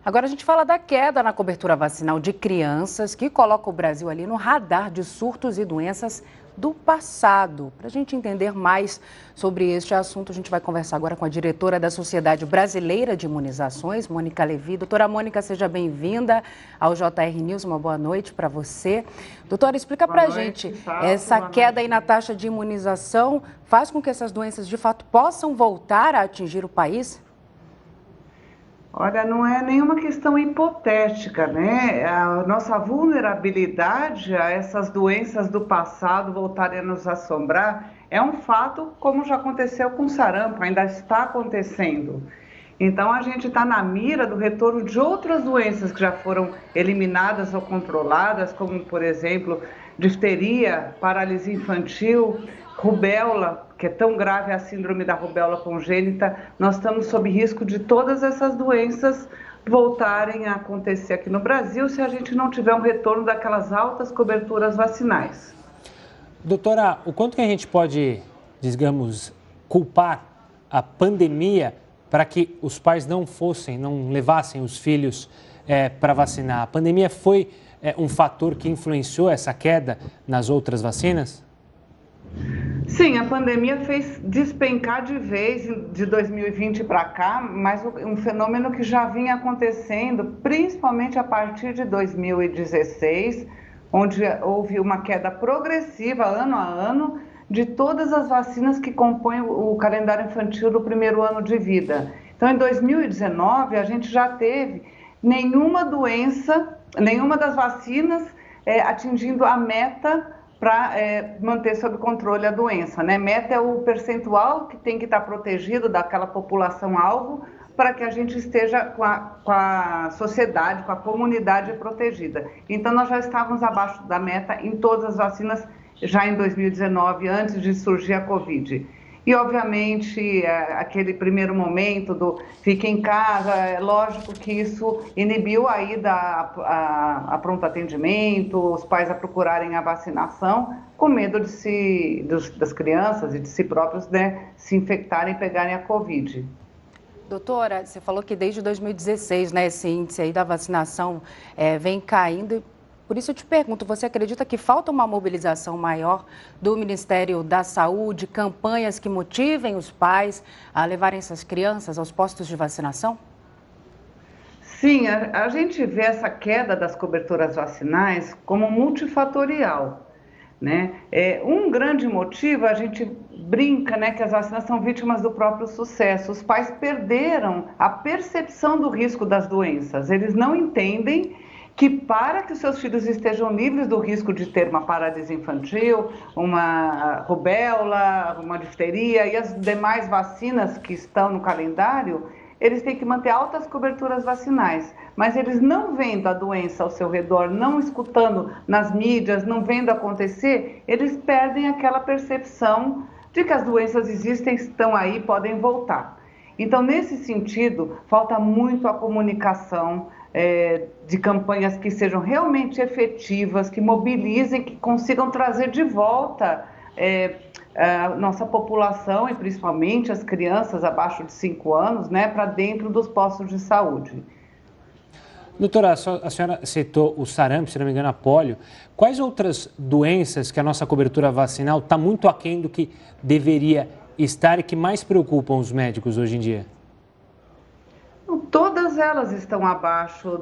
Agora a gente fala da queda na cobertura vacinal de crianças, que coloca o Brasil ali no radar de surtos e doenças do passado. Para a gente entender mais sobre este assunto, a gente vai conversar agora com a diretora da Sociedade Brasileira de Imunizações, Mônica Levi. Doutora Mônica, seja bem-vinda ao JR News. Uma boa noite para você. Doutora, explica para a gente, essa queda aí na taxa de imunização faz com que essas doenças, de fato, possam voltar a atingir o país? Olha, não é nenhuma questão hipotética, né? A nossa vulnerabilidade a essas doenças do passado voltarem a nos assombrar é um fato, como já aconteceu com o sarampo, ainda está acontecendo. Então, a gente está na mira do retorno de outras doenças que já foram eliminadas ou controladas, como, por exemplo, difteria, paralisia infantil, rubéola, que é tão grave a síndrome da rubéola congênita. Nós estamos sob risco de todas essas doenças voltarem a acontecer aqui no Brasil se a gente não tiver um retorno daquelas altas coberturas vacinais. Doutora, o quanto que a gente pode, digamos, culpar a pandemia para que os pais não levassem os filhos para vacinar? A pandemia foi um fator que influenciou essa queda nas outras vacinas? Sim, a pandemia fez despencar de vez de 2020 para cá, mas um fenômeno que já vinha acontecendo, principalmente a partir de 2016, onde houve uma queda progressiva, ano a ano, de todas as vacinas que compõem o calendário infantil do primeiro ano de vida. Então, em 2019, a gente já teve nenhuma das vacinas atingindo a meta para manter sob controle a doença, né? Meta é o percentual que tem que estar protegido daquela população-alvo para que a gente esteja com a sociedade, com a comunidade protegida. Então, nós já estávamos abaixo da meta em todas as vacinas já em 2019, antes de surgir a Covid. E, obviamente, aquele primeiro momento do fique em casa, é lógico que isso inibiu a ida a pronto atendimento, os pais a procurarem a vacinação, com medo das crianças e de si próprios, né, se infectarem e pegarem a Covid. Doutora, você falou que desde 2016, né, esse índice aí da vacinação vem caindo. Por isso eu te pergunto, você acredita que falta uma mobilização maior do Ministério da Saúde, campanhas que motivem os pais a levarem essas crianças aos postos de vacinação? Sim, a gente vê essa queda das coberturas vacinais como multifatorial, né? Um grande motivo, a gente brinca, né, que as vacinas são vítimas do próprio sucesso. Os pais perderam a percepção do risco das doenças, eles não entendem que para que os seus filhos estejam livres do risco de ter uma paralisia infantil, uma rubéola, uma difteria e as demais vacinas que estão no calendário, eles têm que manter altas coberturas vacinais. Mas eles não vendo a doença ao seu redor, não escutando nas mídias, não vendo acontecer, eles perdem aquela percepção de que as doenças existem, estão aí, podem voltar. Então, nesse sentido, falta muito a comunicação, de campanhas que sejam realmente efetivas, que mobilizem, que consigam trazer de volta a nossa população e principalmente as crianças abaixo de 5 anos, né, para dentro dos postos de saúde. Doutora, a senhora citou o sarampo, se não me engano, a polio. Quais outras doenças que a nossa cobertura vacinal está muito aquém do que deveria estar e que mais preocupam os médicos hoje em dia? Todas elas estão abaixo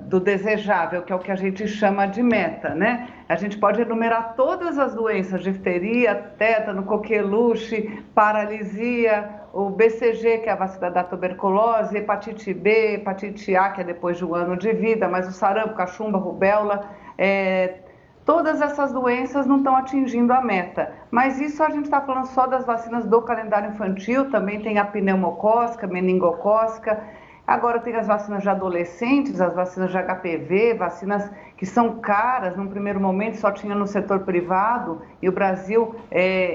do desejável, que é o que a gente chama de meta, né? A gente pode enumerar todas as doenças, difteria, tétano, coqueluche, paralisia, o BCG, que é a vacina da tuberculose, hepatite B, hepatite A, que é depois de um ano de vida, mas o sarampo, cachumba, rubéola, todas essas doenças não estão atingindo a meta. Mas isso a gente está falando só das vacinas do calendário infantil, também tem a pneumocócica, meningocócica. Agora tem as vacinas de adolescentes, as vacinas de HPV, vacinas que são caras, num primeiro momento só tinha no setor privado, e o Brasil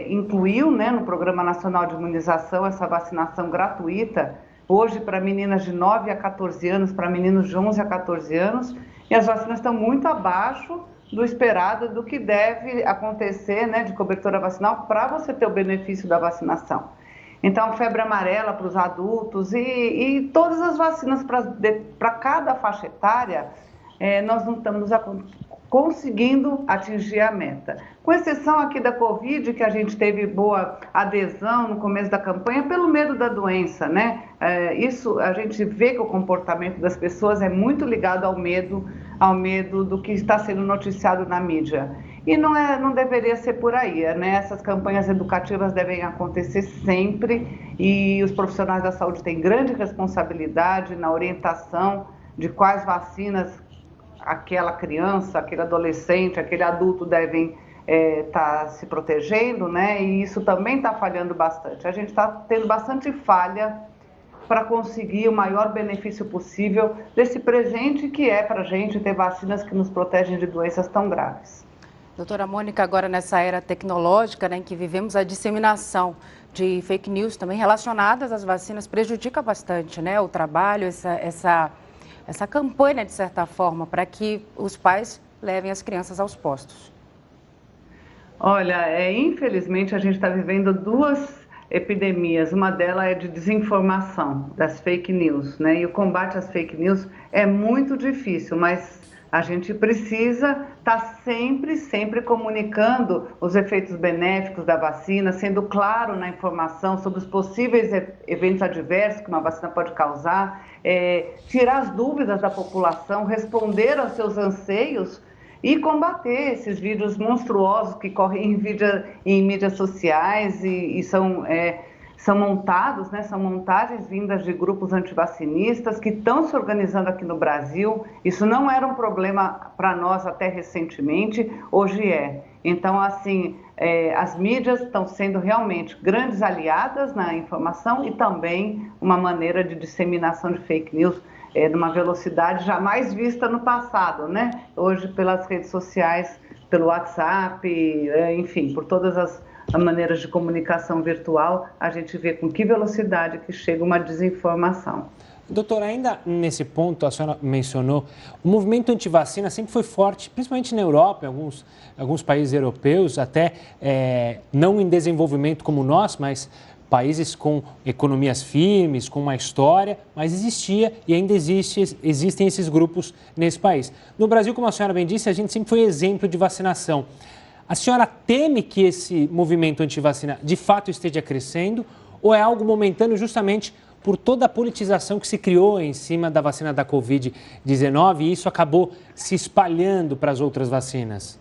incluiu, né, no Programa Nacional de Imunização essa vacinação gratuita, hoje para meninas de 9 a 14 anos, para meninos de 11 a 14 anos, e as vacinas estão muito abaixo do esperado, do que deve acontecer, né, de cobertura vacinal para você ter o benefício da vacinação. Então, febre amarela para os adultos e todas as vacinas para cada faixa etária, nós não estamos conseguindo atingir a meta. Com exceção aqui da Covid, que a gente teve boa adesão no começo da campanha pelo medo da doença, né? Isso a gente vê que o comportamento das pessoas é muito ligado ao medo do que está sendo noticiado na mídia. E não deveria ser por aí, né? Essas campanhas educativas devem acontecer sempre e os profissionais da saúde têm grande responsabilidade na orientação de quais vacinas aquela criança, aquele adolescente, aquele adulto devem estar se protegendo, né? E isso também está falhando bastante. A gente está tendo bastante falha para conseguir o maior benefício possível desse presente que é para a gente ter vacinas que nos protegem de doenças tão graves. Doutora Mônica, agora nessa era tecnológica, né, em que vivemos, a disseminação de fake news também relacionadas às vacinas prejudica bastante, né, o trabalho, essa campanha, de certa forma, para que os pais levem as crianças aos postos. Olha, infelizmente a gente está vivendo duas epidemias. Uma delas é de desinformação, das fake news, né? E o combate às fake news é muito difícil, mas a gente precisa estar sempre comunicando os efeitos benéficos da vacina, sendo claro na informação sobre os possíveis eventos adversos que uma vacina pode causar, tirar as dúvidas da população, responder aos seus anseios e combater esses vídeos monstruosos que correm em mídias sociais e são montados, né? São montagens vindas de grupos antivacinistas que estão se organizando aqui no Brasil. Isso não era um problema para nós até recentemente, hoje é. Então, assim, as mídias estão sendo realmente grandes aliadas na informação e também uma maneira de disseminação de fake news numa velocidade jamais vista no passado, né? Hoje, pelas redes sociais, pelo WhatsApp, enfim, por todas as maneiras de comunicação virtual, a gente vê com que velocidade que chega uma desinformação. Doutora, ainda nesse ponto, a senhora mencionou, o movimento antivacina sempre foi forte, principalmente na Europa, em alguns países europeus, até não em desenvolvimento como nós, mas países com economias firmes, com uma história, mas existia e ainda existem esses grupos nesse país. No Brasil, como a senhora bem disse, a gente sempre foi exemplo de vacinação. A senhora teme que esse movimento antivacina de fato esteja crescendo ou é algo momentâneo justamente por toda a politização que se criou em cima da vacina da Covid-19 e isso acabou se espalhando para as outras vacinas?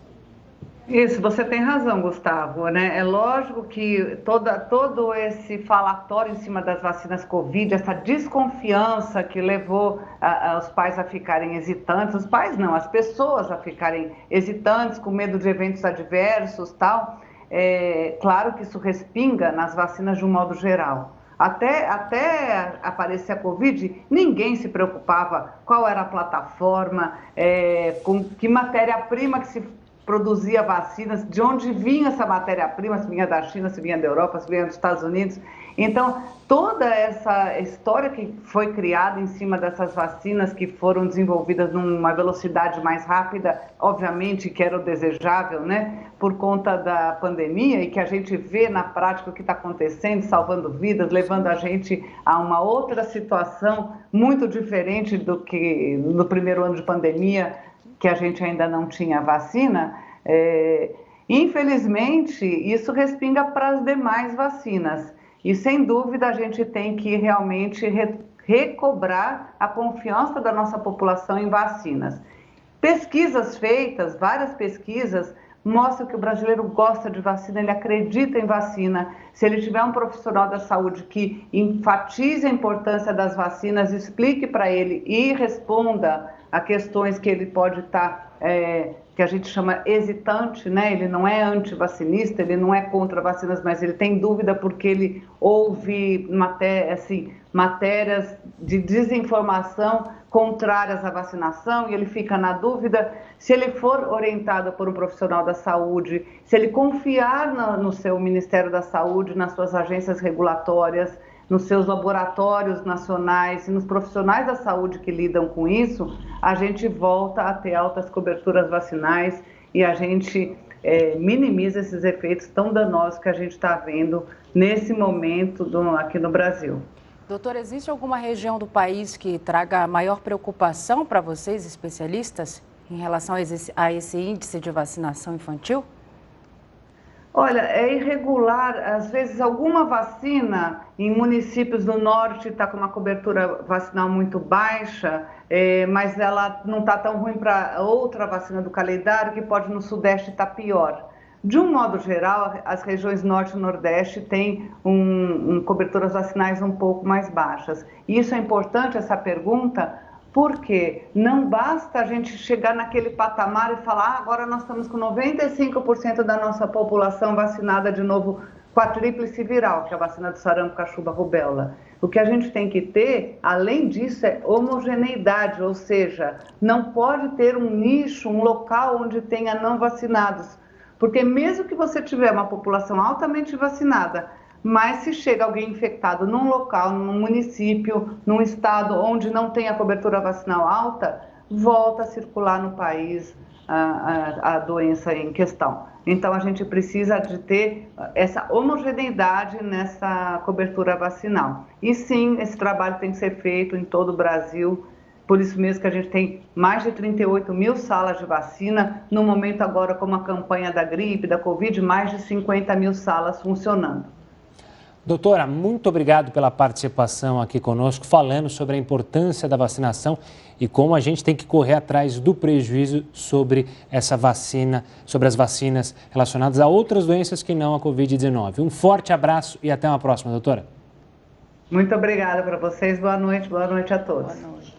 Isso, você tem razão, Gustavo, né? É lógico que todo esse falatório em cima das vacinas Covid, essa desconfiança que levou os pais a ficarem hesitantes, os pais não, as pessoas a ficarem hesitantes, com medo de eventos adversos, tal, claro que isso respinga nas vacinas de um modo geral. Até aparecer a Covid, ninguém se preocupava qual era a plataforma, com que matéria-prima que se produzia vacinas, de onde vinha essa matéria-prima, se vinha da China, se vinha da Europa, se vinha dos Estados Unidos. Então, toda essa história que foi criada em cima dessas vacinas que foram desenvolvidas numa velocidade mais rápida, obviamente que era o desejável, né, por conta da pandemia e que a gente vê na prática o que está acontecendo, salvando vidas, levando a gente a uma outra situação muito diferente do que no primeiro ano de pandemia, que a gente ainda não tinha vacina, infelizmente isso respinga para as demais vacinas. E sem dúvida a gente tem que realmente recobrar a confiança da nossa população em vacinas. Pesquisas feitas, várias pesquisas, mostram que o brasileiro gosta de vacina, ele acredita em vacina. Se ele tiver um profissional da saúde que enfatize a importância das vacinas, explique para ele e responda a questões que ele pode estar, que a gente chama hesitante, né? Ele não é antivacinista, ele não é contra vacinas, mas ele tem dúvida porque ele ouve matérias de desinformação contrárias à vacinação e ele fica na dúvida. Se ele for orientado por um profissional da saúde, se ele confiar no seu Ministério da Saúde, nas suas agências regulatórias, nos seus laboratórios nacionais e nos profissionais da saúde que lidam com isso, a gente volta a ter altas coberturas vacinais e a gente minimiza esses efeitos tão danosos que a gente está vendo nesse momento aqui no Brasil. Doutora, existe alguma região do país que traga maior preocupação para vocês, especialistas, em relação a esse índice de vacinação infantil? Olha, é irregular. Às vezes, alguma vacina em municípios do norte está com uma cobertura vacinal muito baixa, mas ela não está tão ruim para outra vacina do calendário, que pode no sudeste estar pior. De um modo geral, as regiões norte e nordeste têm coberturas vacinais um pouco mais baixas. E isso é importante, essa pergunta, porque não basta a gente chegar naquele patamar e falar agora nós estamos com 95% da nossa população vacinada de novo com a tríplice viral, que é a vacina do sarampo, cachuva, rubéola. O que a gente tem que ter, além disso, é homogeneidade, ou seja, não pode ter um nicho, um local onde tenha não vacinados. Porque mesmo que você tiver uma população altamente vacinada, mas se chega alguém infectado num local, num município, num estado onde não tem a cobertura vacinal alta, volta a circular no país a doença em questão. Então, a gente precisa de ter essa homogeneidade nessa cobertura vacinal. E sim, esse trabalho tem que ser feito em todo o Brasil. Por isso mesmo que a gente tem mais de 38 mil salas de vacina. No momento agora, como a campanha da gripe, da Covid, mais de 50 mil salas funcionando. Doutora, muito obrigado pela participação aqui conosco, falando sobre a importância da vacinação e como a gente tem que correr atrás do prejuízo sobre essa vacina, sobre as vacinas relacionadas a outras doenças que não a Covid-19. Um forte abraço e até uma próxima, doutora. Muito obrigada para vocês. Boa noite a todos. Boa noite.